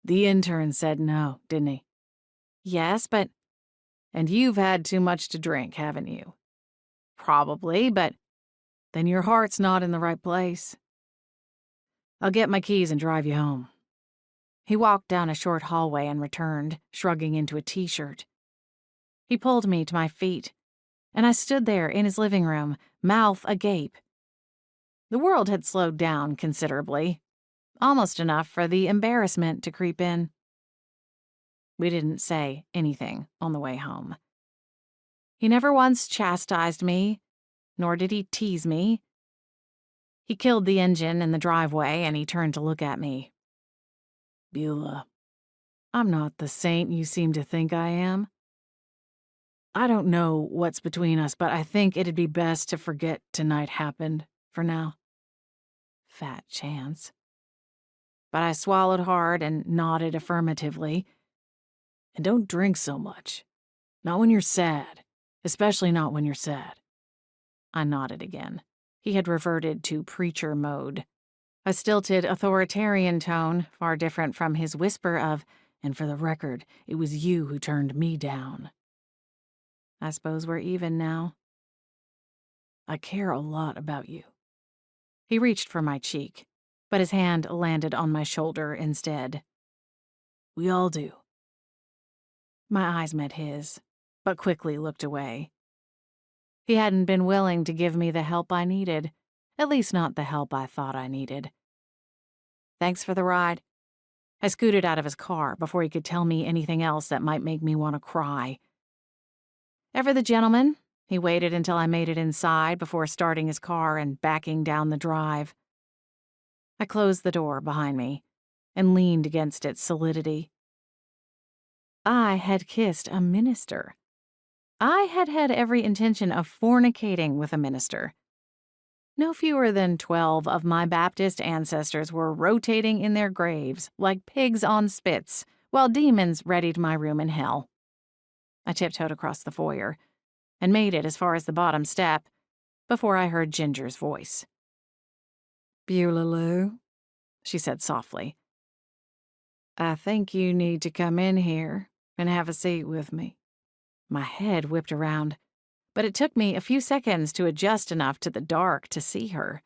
The intern said no, didn't he? Yes, but And you've had too much to drink, haven't you? probably, but Then your heart's not in the right place. I'll get my keys and drive you home. he walked down a short hallway and returned, shrugging into a t-shirt. He pulled me to my feet, and I stood there in his living room, mouth agape. The world had slowed down considerably, almost enough for the embarrassment to creep in. We didn't say anything on the way home. He never once chastised me, nor did he tease me. He killed the engine in the driveway, and he turned to look at me. Beulah, I'm not the saint you seem to think I am. I don't know what's between us, but I think it'd be best to forget tonight happened, for now. Fat chance. But I swallowed hard and nodded affirmatively. And don't drink so much. Not when you're sad. Especially not when you're sad. I nodded again. He had reverted to preacher mode. A stilted, authoritarian tone, far different from his whisper of, "And for the record, it was you who turned me down." I suppose we're even now. I care a lot about you. He reached for my cheek, but his hand landed on my shoulder instead. We all do. My eyes met his, but quickly looked away. He hadn't been willing to give me the help I needed, at least not the help I thought I needed. Thanks for the ride. I scooted out of his car before he could tell me anything else that might make me want to cry. Ever the gentleman, he waited until I made it inside before starting his car and backing down the drive. I closed the door behind me and leaned against its solidity. I had kissed a minister. I had had every intention of fornicating with a minister. No fewer than 12 of my Baptist ancestors were rotating in their graves like pigs on spits while demons readied my room in hell. I tiptoed across the foyer and made it as far as the bottom step before I heard Ginger's voice. "Beulah, she said softly. "I think you need to come in here and have a seat with me." My head whipped around, but it took me a few seconds to adjust enough to the dark to see her.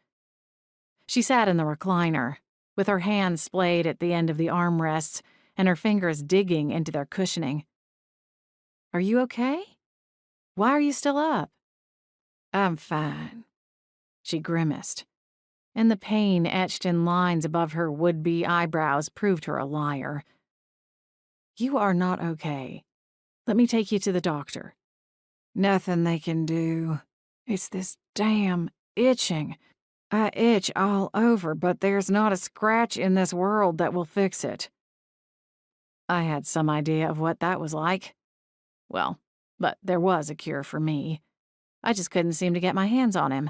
She sat in the recliner, with her hands splayed at the end of the armrests and her fingers digging into their cushioning. Are you okay? Why are you still up? "I'm fine," She grimaced, and the pain etched in lines above her would-be eyebrows proved her a liar. You are not okay. Let me take you to the doctor. "Nothing they can do. It's this damn itching. I itch all over, but there's not a scratch in this world that will fix it." I had some idea of what that was like. Well, but there was a cure for me. I just couldn't seem to get my hands on him.